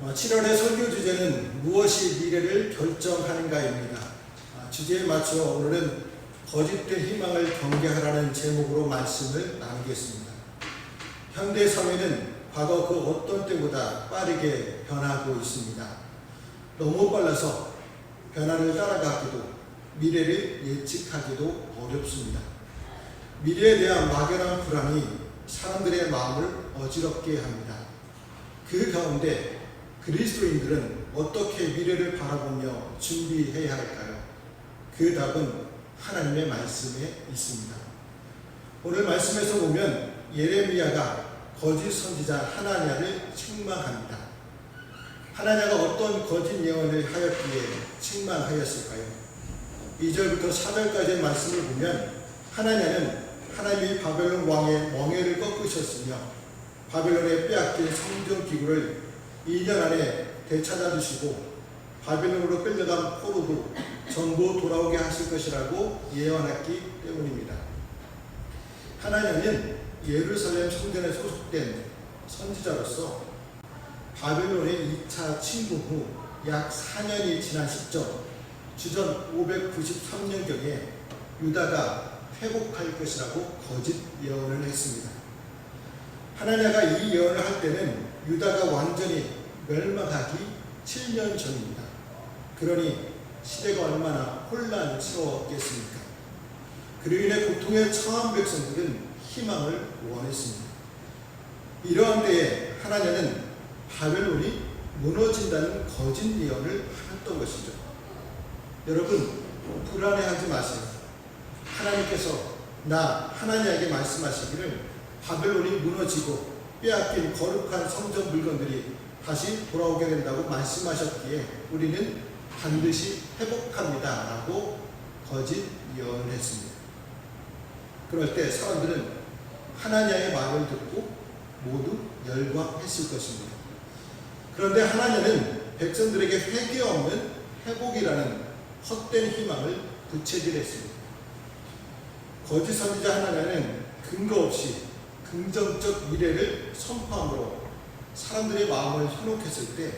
7월의 설교 주제는 무엇이 미래를 결정하는가입니다. 주제에 맞춰 오늘은 거짓된 희망을 경계하라는 제목으로 말씀을 나누겠습니다. 현대 사회는 과거 그 어떤 때보다 빠르게 변하고 있습니다. 너무 빨라서 변화를 따라가기도 미래를 예측하기도 어렵습니다. 미래에 대한 막연한 불안이 사람들의 마음을 어지럽게 합니다. 그 가운데 그리스도인들은 어떻게 미래를 바라보며 준비해야 할까요? 그 답은 하나님의 말씀에 있습니다. 오늘 말씀에서 보면 예레미야가 거짓 선지자 하나냐를 책망합니다. 하나냐가 어떤 거짓 예언을 하였기에 책망하였을까요? 2절부터 4절까지의 말씀을 보면 하나냐는 하나님이 바벨론 왕의 멍에를 꺾으셨으며 바벨론에 빼앗긴 성전 기구를 2년 안에 되찾아 주시고 바벨론으로 끌려간 포로도 전부 돌아오게 하실 것이라고 예언했기 때문입니다. 하나냐는 예루살렘 성전에 소속된 선지자로서 바벨론의 2차 침공 후 약 4년이 지난 시점 주전 593년경에 유다가 회복할 것이라고 거짓 예언을 했습니다. 하나냐가 이 예언을 할 때는 유다가 완전히 멸망하기 7년 전입니다. 그러니 시대가 얼마나 혼란스러웠겠습니까? 그로 인해 고통에 처한 백성들은 희망을 원했습니다. 이러한 때에 하나냐는 바벨론이 무너진다는 거짓 예언을 하였던 것이죠. 여러분, 불안해하지 마세요. 하나님께서 나 하나냐에게 말씀하시기를 바벨론이 무너지고 빼앗긴 거룩한 성전 물건들이 다시 돌아오게 된다고 말씀하셨기에 우리는 반드시 회복합니다 라고 거짓 예언을 했습니다. 그럴 때 사람들은 하나냐의 말을 듣고 모두 열광했을 것입니다. 그런데 하나냐는 백성들에게 회개 없는 회복이라는 헛된 희망을 부채질했습니다. 거짓 선지자 하나냐는 근거 없이 긍정적 미래를 선포함으로 사람들의 마음을 현혹했을 때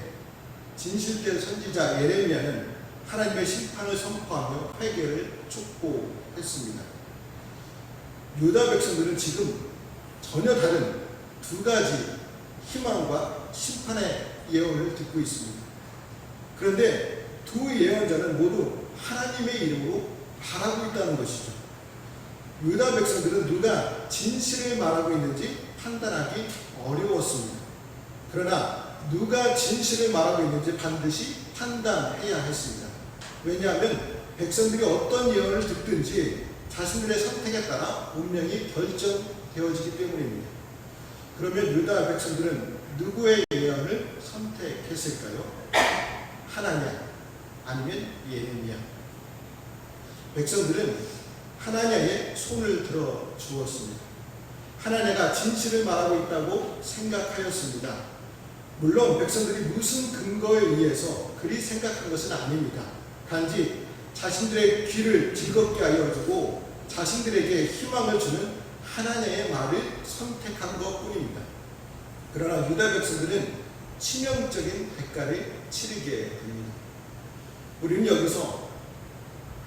진실된 선지자 예레미야는 하나님의 심판을 선포하며 회개를 촉구했습니다. 유다 백성들은 지금 전혀 다른 두 가지 희망과 심판의 예언을 듣고 있습니다. 그런데 두 예언자는 모두 하나님의 이름으로 말하고 있다는 것이죠. 유다 백성들은 누가 진실을 말하고 있는지 판단하기 어려웠습니다. 그러나 누가 진실을 말하고 있는지 반드시 판단해야 했습니다. 왜냐하면 백성들이 어떤 예언을 듣든지 자신들의 선택에 따라 운명이 결정되어지기 때문입니다. 그러면 유다 백성들은 누구의 예언을 선택했을까요? 하나냐 아니면 예레미야? 백성들은 하나냐의 손을 들어 주었습니다. 하나냐가 진실을 말하고 있다고 생각하였습니다. 물론 백성들이 무슨 근거에 의해서 그리 생각한 것은 아닙니다. 단지 자신들의 귀를 즐겁게 하여 주고 자신들에게 희망을 주는 하나냐의 말을 선택한 것뿐입니다. 그러나 유다 백성들은 치명적인 대가를 치르게 됩니다. 우리는 여기서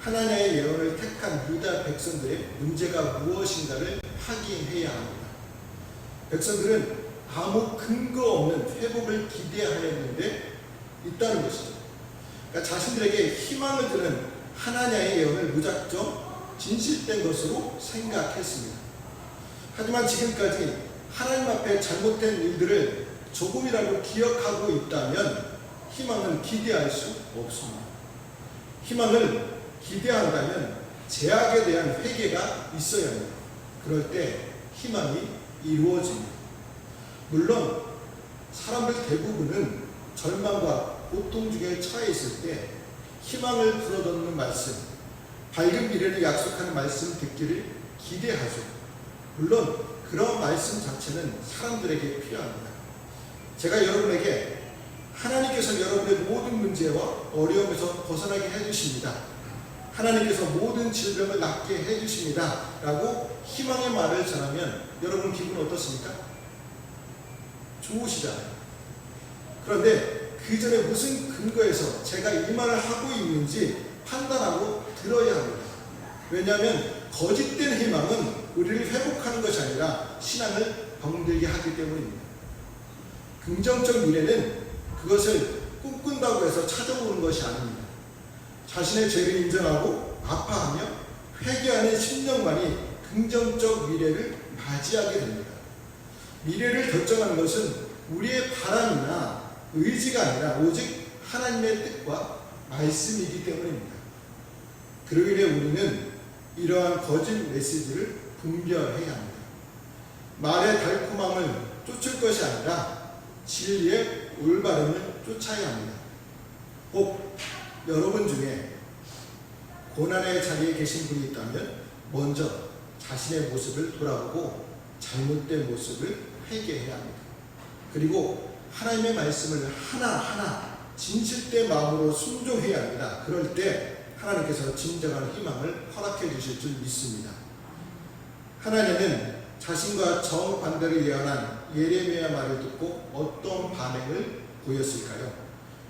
하나냐의 예언을 택한 유다 백성들의 문제가 무엇인가를 확인해야 합니다. 백성들은 아무 근거 없는 회복을 기대하였는데 있다는 것이죠. 그러니까 자신들에게 희망을 주는 하나냐의 예언을 무작정 진실된 것으로 생각했습니다. 하지만 지금까지 하나님 앞에 잘못된 일들을 조금이라도 기억하고 있다면 희망은 기대할 수 없습니다. 희망을 기대한다면 죄악에 대한 회개가 있어야 합니다. 그럴 때 희망이 이루어집니다. 물론 사람들 대부분은 절망과 고통 중에 처해 있을 때 희망을 불어넣는 말씀, 밝은 미래를 약속하는 말씀 듣기를 기대하죠. 물론 그런 말씀 자체는 사람들에게 필요합니다. 제가 여러분에게 하나님께서 여러분의 모든 문제와 어려움에서 벗어나게 해주십니다. 하나님께서 모든 질병을 낫게 해주십니다 라고 희망의 말을 전하면 여러분 기분 어떻습니까? 좋으시잖아요. 그런데 그 전에 무슨 근거에서 제가 이 말을 하고 있는지 판단하고 들어야 합니다. 왜냐하면 거짓된 희망은 우리를 회복하는 것이 아니라 신앙을 병들게 하기 때문입니다. 긍정적 미래는 그것을 꿈꾼다고 해서 찾아오는 것이 아닙니다. 자신의 죄를 인정하고 아파하며 회개하는 심령만이 긍정적 미래를 맞이하게 됩니다. 미래를 결정하는 것은 우리의 바람이나 의지가 아니라 오직 하나님의 뜻과 말씀이기 때문입니다. 그러기 위해 우리는 이러한 거짓 메시지를 분별해야 합니다. 말의 달콤함을 쫓을 것이 아니라 진리의 올바름을 쫓아야 합니다. 혹 여러분 중에 고난의 자리에 계신 분이 있다면 먼저 자신의 모습을 돌아보고 잘못된 모습을 회개해야 합니다. 그리고 하나님의 말씀을 하나하나 진실된 마음으로 순종해야 합니다. 그럴 때 하나님께서 진정한 희망을 허락해 주실 줄 믿습니다. 하나님은 자신과 정반대를 예언한 예레미야 말을 듣고 어떤 반응을 보였을까요?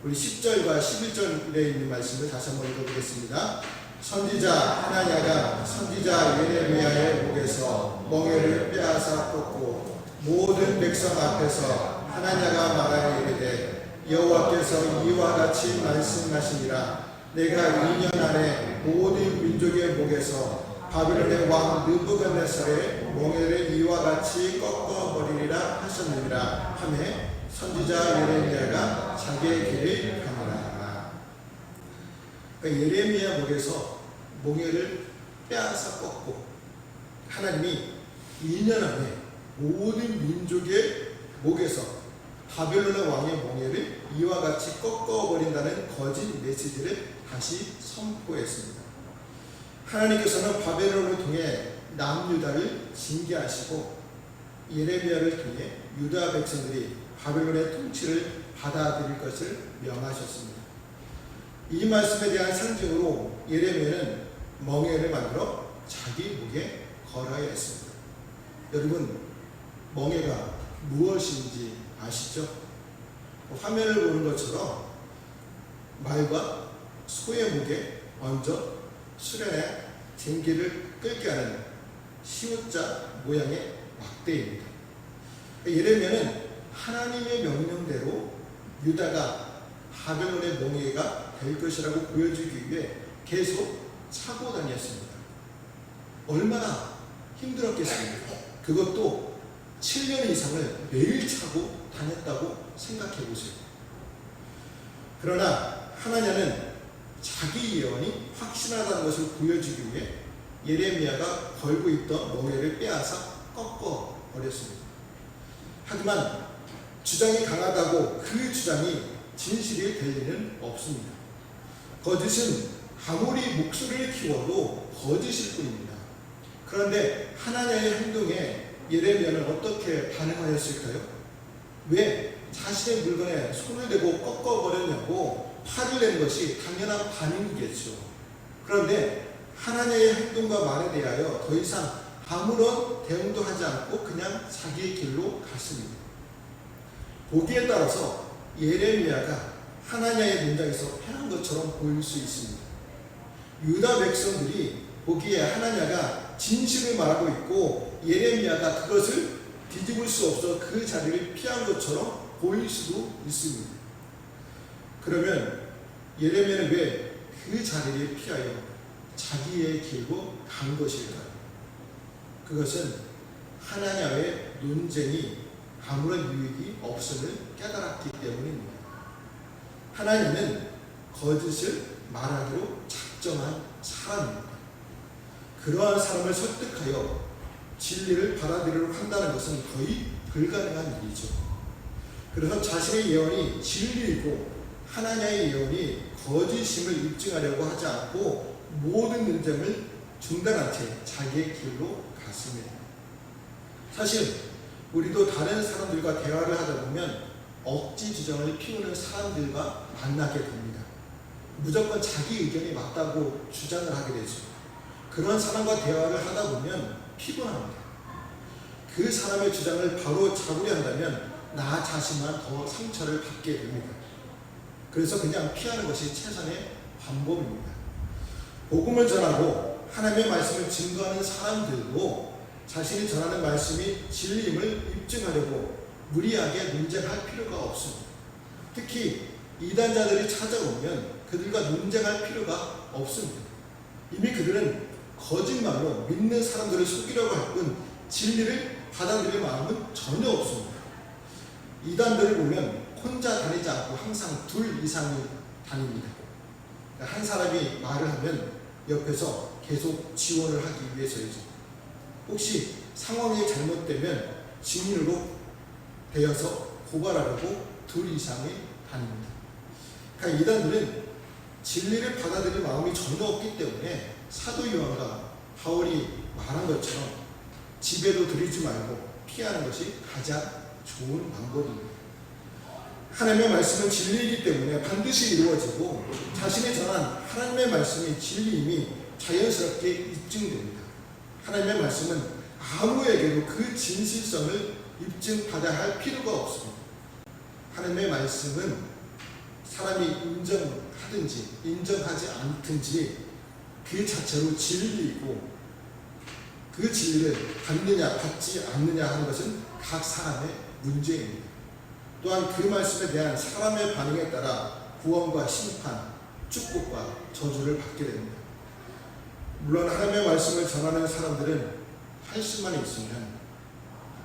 우리 10절과 11절에 있는 말씀을 다시 한번 읽어보겠습니다. 선지자 하나냐가 선지자 예레미야의 목에서 멍에를 빼앗아 꽂고 모든 백성 앞에서 하나냐가 말하여 이르되 여호와께서 이와 같이 말씀하시니라. 내가 2년 안에 모든 민족의 목에서 바벨론의 왕 느부갓네살의 멍에를 이와 같이 꺾어버리리라 하셨느니라 하매 선지자 예레미야가 자기의 길을 가니라. 그러니까 예레미야 목에서 멍에를 빼앗아 꺾고 하나님이 2년 안에 모든 민족의 목에서 바벨론의 왕의 멍에를 이와 같이 꺾어버린다는 거짓 메시지를 다시 선포했습니다. 하나님께서는 바벨론을 통해 남유다를 징계하시고 예레미야를 통해 유다 백성들이 바벨론의 통치를 받아들일 것을 명하셨습니다. 이 말씀에 대한 상징으로 예레미야는 멍에를 만들어 자기 목에 걸어야 했습니다. 여러분, 멍에가 무엇인지 아시죠? 화면을 보는 것처럼 말과 소의 목에 얹어 수련의 쟁기를 끌게 하는 시옷자 모양의 막대입니다. 예레미야는 하나님의 명령대로 유다가 바벨론의 멍에가 될 것이라고 보여주기 위해 계속 차고 다녔습니다. 얼마나 힘들었겠습니까? 그것도 7년 이상을 매일 차고 다녔다고 생각해 보세요. 그러나 하나님은 자기 예언이 확신하다는 것을 보여주기 위해 예레미야가 걸고 있던 멍에를 빼앗아 꺾어 버렸습니다. 하지만 주장이 강하다고 그 주장이 진실이 될 리는 없습니다. 거짓은 아무리 목소리를 키워도 거짓일 뿐입니다. 그런데 하나님의 행동에 예레미야는 어떻게 반응하였을까요? 왜 자신의 물건에 손을 대고 꺾어버렸냐고 화를 낸 것이 당연한 반응이겠죠. 그런데 하나님의 행동과 말에 대하여 더 이상 아무런 대응도 하지 않고 그냥 자기의 길로 갔습니다. 보기에 따라서 예레미야가 하나님의 문장에서 패한 것처럼 보일 수 있습니다. 유다 백성들이 보기에 하나냐가 진실을 말하고 있고 예레미야가 그것을 뒤집을 수 없어 그 자리를 피한 것처럼 보일 수도 있습니다. 그러면 예레미야는 왜 그 자리를 피하여 자기의 길로 간 것일까요? 그것은 하나냐의 논쟁이 아무런 유익이 없음을 깨달았기 때문입니다. 하나님은 거짓을 말하기로 작정한 사람입니다. 그러한 사람을 설득하여 진리를 받아들이려고 한다는 것은 거의 불가능한 일이죠. 그래서 자신의 예언이 진리이고 하나님의 예언이 거짓임을 입증하려고 하지 않고 모든 논쟁을 중단한 채 자기의 길로 갔습니다. 사실 우리도 다른 사람들과 대화를 하다 보면 억지 주장을 피우는 사람들과 만나게 됩니다. 무조건 자기 의견이 맞다고 주장을 하게 되죠. 그런 사람과 대화를 하다 보면 피곤합니다. 그 사람의 주장을 바로 잡으려 한다면 나 자신만 더 상처를 받게 됩니다. 그래서 그냥 피하는 것이 최선의 방법입니다. 복음을 전하고 하나님의 말씀을 증거하는 사람들도 자신이 전하는 말씀이 진리임을 입증하려고 무리하게 논쟁할 필요가 없습니다. 특히 이단자들이 찾아오면 그들과 논쟁할 필요가 없습니다. 이미 그들은 거짓말로 믿는 사람들을 속이려고 할 뿐 진리를 받아들일 마음은 전혀 없습니다. 이단들을 보면 혼자 다니지 않고 항상 둘 이상이 다닙니다. 한 사람이 말을 하면 옆에서 계속 지원을 하기 위해서이죠. 혹시 상황이 잘못되면 증인으로 되어서 고발하려고 둘 이상이 다닙니다. 그러니까 이단들은 진리를 받아들일 마음이 전혀 없기 때문에 사도 요한과 바울이 말한 것처럼 집에도 들이지 말고 피하는 것이 가장 좋은 방법입니다. 하나님의 말씀은 진리이기 때문에 반드시 이루어지고 자신이 전한 하나님의 말씀이 진리임이 자연스럽게 입증됩니다. 하나님의 말씀은 아무에게도 그 진실성을 입증받아야 할 필요가 없습니다. 하나님의 말씀은 사람이 인정하든지 인정하지 않든지 그 자체로 진리이고 그 진리를 받느냐 받지 않느냐 하는 것은 각 사람의 문제입니다. 또한 그 말씀에 대한 사람의 반응에 따라 구원과 심판, 축복과 저주를 받게 됩니다. 물론 하나님의 말씀을 전하는 사람들은 할 수만 있으면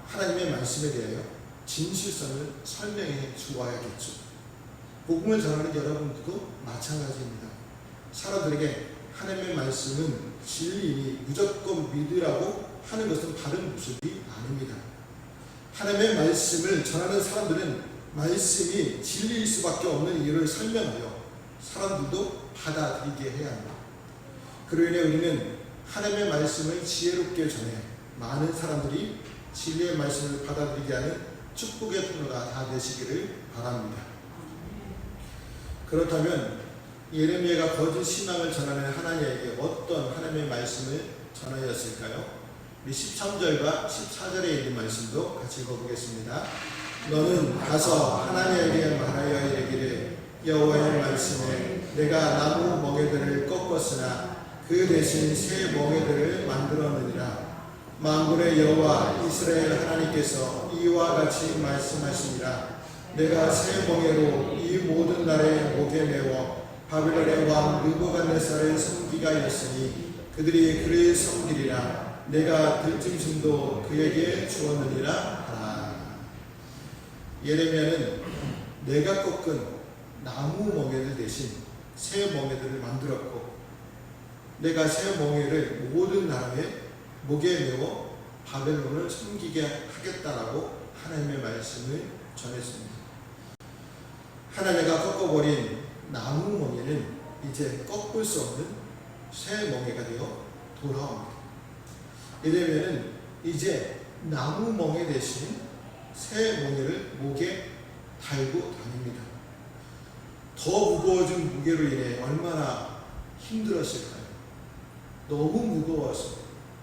하나님의 말씀에 대하여 진실성을 설명해 주어야겠죠. 복음을 전하는 여러분들도 마찬가지입니다. 사람들에게 하나님의 말씀은 진리이니 무조건 믿으라고 하는 것은 바른 모습이 아닙니다. 하나님의 말씀을 전하는 사람들은 말씀이 진리일 수밖에 없는 이유를 설명하여 사람들도 받아들이게 해야 합니다. 그로 인해 우리는 하나님의 말씀을 지혜롭게 전해 많은 사람들이 진리의 말씀을 받아들이게 하는 축복의 통로가 다 되시기를 바랍니다. 그렇다면 예레미야가 거짓 신앙을 전하는 하나님에게 어떤 하나님의 말씀을 전하였을까요? 13절과 14절에 있는 말씀도 같이 읽어보겠습니다. 너는 가서 하나님에게 말하여 이르기를 여호와의 말씀에 내가 나무 멍에들을 꺾었으나 그 대신 새 멍에들을 만들었느니라. 만군의 여호와 이스라엘 하나님께서 이와 같이 말씀하시니라. 내가 새 멍에로 이 모든 나라의 목에 메워 바벨론의 왕 느부갓네살의 성기가 있으니 그들이 그를 섬기리라. 내가 들짐승도 그에게 주었느니라 하라. 예레미야는 내가 꺾은 나무 멍에들 대신 새 멍에들을 만들었고 내가 새 멍에를 모든 나라의 목에 메워 바벨론을 섬기게 하겠다라고 하나님의 말씀을 전했습니다. 하나님과 꺾어버린 나무 멍에는 이제 꺾을 수 없는 새 멍에가 되어 돌아옵니다. 예레미야는 이제 나무 멍에 대신 새 멍에를 목에 달고 다닙니다. 더 무거워진 무게로 인해 얼마나 힘들었을까요? 너무 무거워서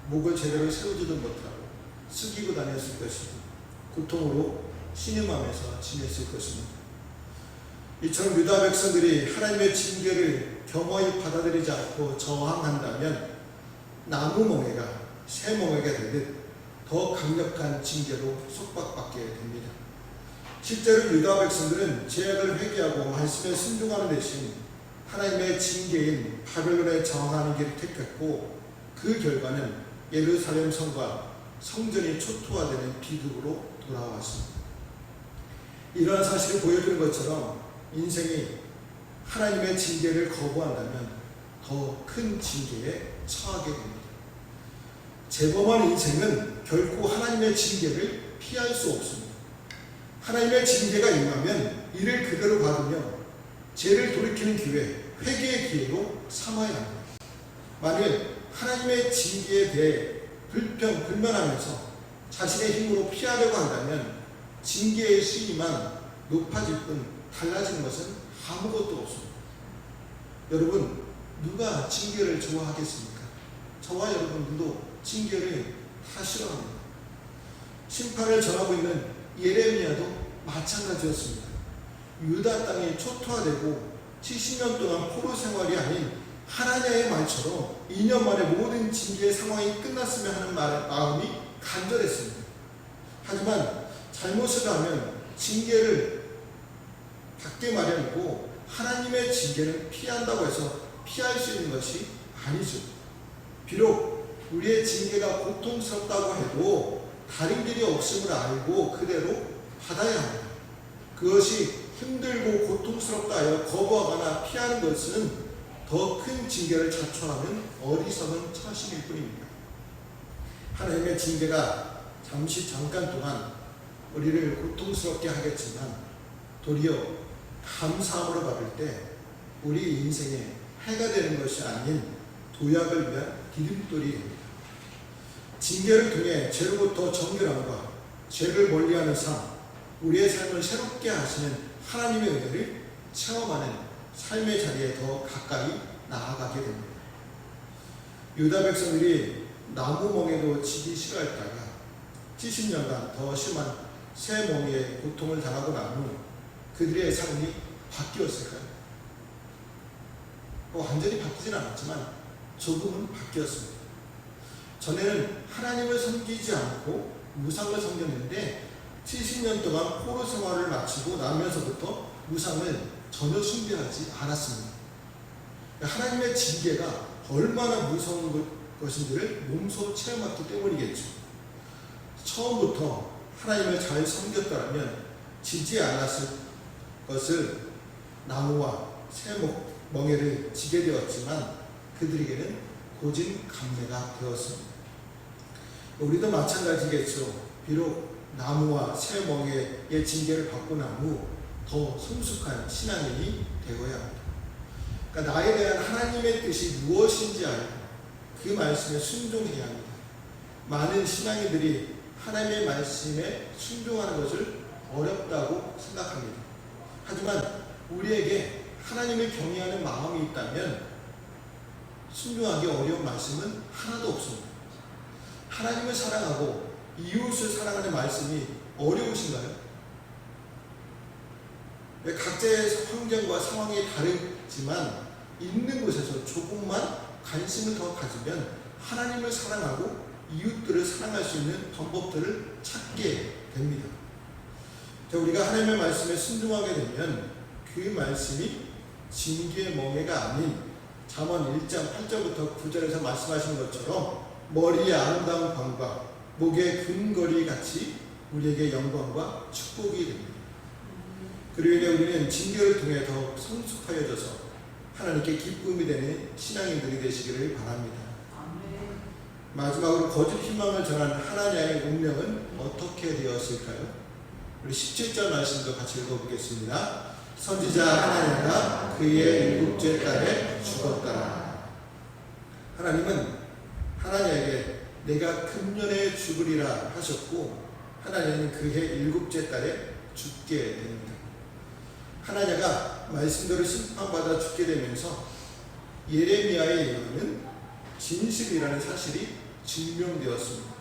목을 제대로 세우지도 못하고 숙이고 다녔을 것이고 고통으로 신음하면서 지냈을 것입니다. 이처럼 유다 백성들이 하나님의 징계를 겸허히 받아들이지 않고 저항한다면 나무 멍에가 새 멍에가 되듯 더 강력한 징계로 속박받게 됩니다. 실제로 유다 백성들은 죄악을 회개하고 말씀에 순종하는 대신 하나님의 징계인 바벨론에 저항하는 길을 택했고 그 결과는 예루살렘 성과 성전이 초토화되는 비극으로 돌아왔습니다. 이러한 사실을 보여주는 것처럼 인생이 하나님의 징계를 거부한다면 더 큰 징계에 처하게 됩니다. 재범한 인생은 결코 하나님의 징계를 피할 수 없습니다. 하나님의 징계가 임하면 이를 그대로 받으며 죄를 돌이키는 기회, 회개의 기회로 삼아야 합니다. 만일 하나님의 징계에 대해 불면하면서 자신의 힘으로 피하려고 한다면 징계의 수위만 높아질 뿐 달라진 것은 아무것도 없습니다. 여러분, 누가 징계를 좋아하겠습니까? 저와 여러분 모두 징계를 다 싫어합니다. 심판을 전하고 있는 예레미야도 마찬가지였습니다. 유다 땅이 초토화되고 70년 동안 포로 생활이 아닌 하나냐의 말처럼 2년 만에 모든 징계의 상황이 끝났으면 하는 마음이 간절했습니다. 하지만 잘못을 하면 징계를 받게 마련이고 하나님의 징계는 피한다고 해서 피할 수 있는 것이 아니죠. 비록 우리의 징계가 고통스럽다고 해도 다른 길이 없음을 알고 그대로 받아야 합니다. 그것이 힘들고 고통스럽다 하여 거부하거나 피하는 것은 더 큰 징계를 자초하는 어리석은 처신일 뿐입니다. 하나님의 징계가 잠깐 동안 우리를 고통스럽게 하겠지만 도리어 감사함으로 받을 때 우리 인생에 해가 되는 것이 아닌 도약을 위한 디딤돌이 됩니다. 징계를 통해 죄로부터 정결함과 죄를 멀리하는 삶, 우리의 삶을 새롭게 하시는 하나님의 은혜를 체험하는 삶의 자리에 더 가까이 나아가게 됩니다. 유다 백성들이 나무 멍에도 지기 싫어했다가 70년간 더 심한 새 멍에의 고통을 당하고 난 후 그들의 삶이 바뀌었을까요? 완전히 바뀌진 않았지만 조금은 바뀌었습니다. 전에는 하나님을 섬기지 않고 우상을 섬겼는데 70년 동안 포로 생활을 마치고 나면서부터 우상을 전혀 숭배하지 않았습니다. 하나님의 징계가 얼마나 무서운 것인지를 몸소 체험했기 때문이겠죠. 처음부터 하나님을 잘 섬겼다면 지지 않았을 것을 나무와 새 멍에를 지게 되었지만 그들에게는 고진 감래가 되었습니다. 우리도 마찬가지겠죠. 비록 나무와 새 멍에의 징계를 받고 난 후 더 성숙한 신앙인이 되어야 합니다. 그러니까 나에 대한 하나님의 뜻이 무엇인지 알고 그 말씀에 순종해야 합니다. 많은 신앙인들이 하나님의 말씀에 순종하는 것을 어렵다고 생각합니다. 하지만 우리에게 하나님을 경외하는 마음이 있다면 순종하기 어려운 말씀은 하나도 없습니다. 하나님을 사랑하고 이웃을 사랑하는 말씀이 어려우신가요? 각자의 환경과 상황이 다르지만 있는 곳에서 조금만 관심을 더 가지면 하나님을 사랑하고 이웃들을 사랑할 수 있는 방법들을 찾게 됩니다. 우리가 하나님의 말씀에 순종하게 되면 그 말씀이 징계의 멍에가 아닌 잠언 1장 8절부터 9절에서 말씀하신 것처럼 머리의 아름다운 광과 목의 금거리 같이 우리에게 영광과 축복이 됩니다. 그리고 이제 우리는 징계를 통해 더 성숙하여져서 하나님께 기쁨이 되는 신앙인들이 되시기를 바랍니다. 마지막으로 거짓 희망을 전한 하나냐의 운명은 어떻게 되었을까요? 우리 17절 말씀도 같이 읽어보겠습니다. 선지자 하나냐가 그의 7째 달에 죽었더라. 하나님은 하나냐에게 내가 금년에 죽으리라 하셨고 하나냐는 그해 7째 달에 죽게 됩니다. 하나냐가 말씀대로 심판받아 죽게 되면서 예레미야의 예언은 진실이라는 사실이 증명되었습니다.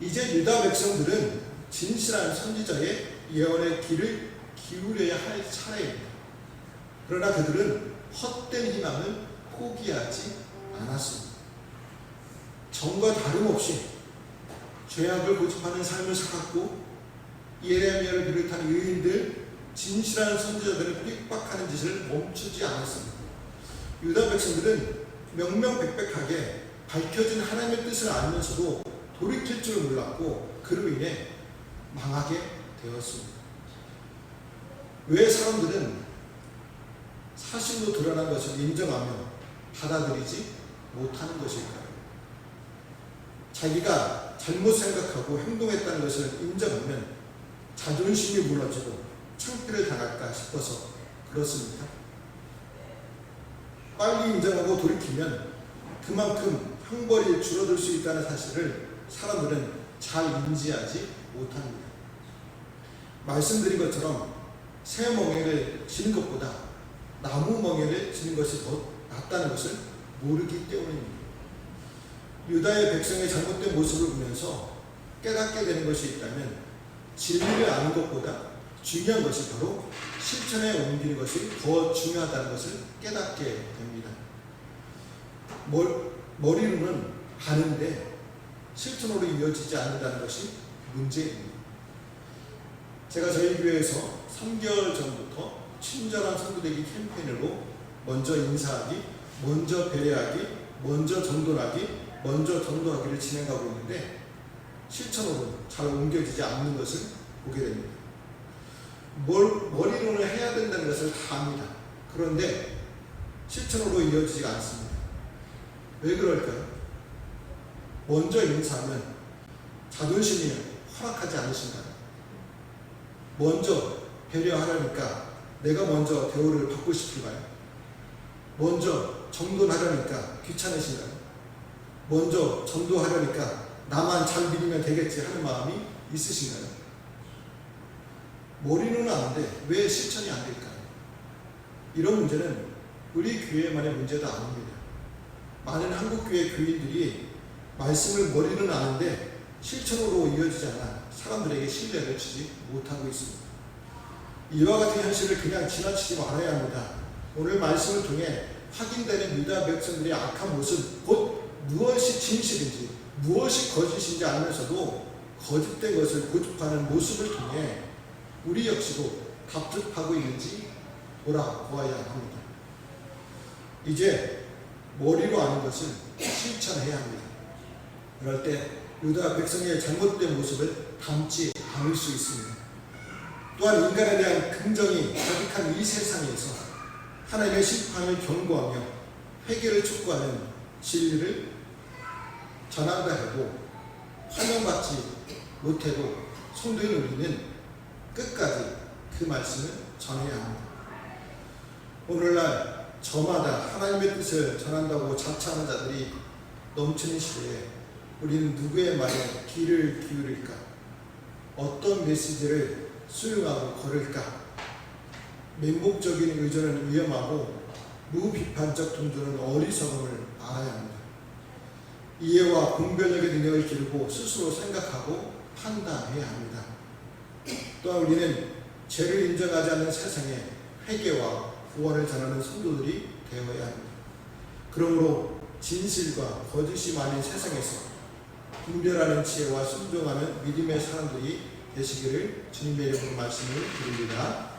이제 유다 백성들은 진실한 선지자의 예언의 귀를 기울여야 할 차례입니다. 그러나 그들은 헛된 희망을 포기하지 않았습니다. 전과 다름없이 죄악을 고집하는 삶을 살았고 예레미야를 비롯한 의인들, 진실한 선지자들을 핍박하는 짓을 멈추지 않았습니다. 유다 백성들은 명명백백하게 밝혀진 하나님의 뜻을 알면서도 돌이킬 줄 몰랐고 그로 인해 망하게 되었습니다. 왜 사람들은 사실로 드러난 것을 인정하며 받아들이지 못하는 것일까요? 자기가 잘못 생각하고 행동했다는 것을 인정하면 자존심이 무너지고 창피를 당할까 싶어서 그렇습니다. 빨리 인정하고 돌이키면 그만큼 형벌이 줄어들 수 있다는 사실을 사람들은 잘 인지하지 못합니다. 말씀드린 것처럼 새 멍에를 지는 것보다 나무 멍에를 지는 것이 더 낫다는 것을 모르기 때문입니다. 유다의 백성의 잘못된 모습을 보면서 깨닫게 되는 것이 있다면 진리를 아는 것보다 중요한 것이 바로 실천에 옮기는 것이 더 중요하다는 것을 깨닫게 됩니다. 머리로는 아는데 실천으로 이어지지 않는다는 것이 문제입니다. 제가 저희 교회에서 3개월 전부터 친절한 성도되기 캠페인으로 먼저 인사하기, 먼저 배려하기, 먼저 전도하기, 먼저 전도하기를 진행하고 있는데 실천으로 잘 옮겨지지 않는 것을 보게 됩니다. 머리로는 해야 된다는 것을 다 압니다. 그런데 실천으로 이어지지가 않습니다. 왜 그럴까요? 먼저 인사하면 자존심이 허락하지 않으신가요? 먼저 배려하려니까 내가 먼저 대우를 받고 싶은가요? 먼저 정돈하려니까 귀찮으신가요? 먼저 전도하려니까 나만 잘 믿으면 되겠지 하는 마음이 있으신가요? 머리로는 아는데 왜 실천이 안 될까요? 이런 문제는 우리 교회만의 문제도 아닙니다. 많은 한국교회 교인들이 말씀을 머리로는 아는데 실천으로 이어지지 않아 사람들에게 신뢰를 주지 못하고 있습니다. 이와 같은 현실을 그냥 지나치지 말아야 합니다. 오늘 말씀을 통해 확인되는 유다 백성들의 악한 모습, 곧 무엇이 진실인지 무엇이 거짓인지 알면서도 거짓된 것을 고집하는 모습을 통해 우리 역시도 답답하고 있는지 돌아보아야 합니다. 이제 머리로 아는 것을 실천해야 합니다. 그럴 때 유다 백성의 잘못된 모습을 담지 않을 수 있습니다. 또한 인간에 대한 긍정이 가득한 이 세상에서 하나님의 심판을 경고하며 회개를 촉구하는 진리를 전한다 해도 환영받지 못해도 성도인 우리는 끝까지 그 말씀을 전해야 합니다. 오늘날 저마다 하나님의 뜻을 전한다고 자처하는 자들이 넘치는 시대에 우리는 누구의 말에 귀를 기울일까? 어떤 메시지를 수용하고 걸을까? 맹목적인 의존은 위험하고 무비판적 동조는 어리석음을 알아야 합니다. 이해와 분별력의 능력을 기르고 스스로 생각하고 판단해야 합니다. 또한 우리는 죄를 인정하지 않는 세상에 회개와 구원을 전하는 성도들이 되어야 합니다. 그러므로 진실과 거짓이 많은 세상에서 분별하는 지혜와 순종하는 믿음의 사람들이 되시기를 주님의 이름으로 말씀을 드립니다.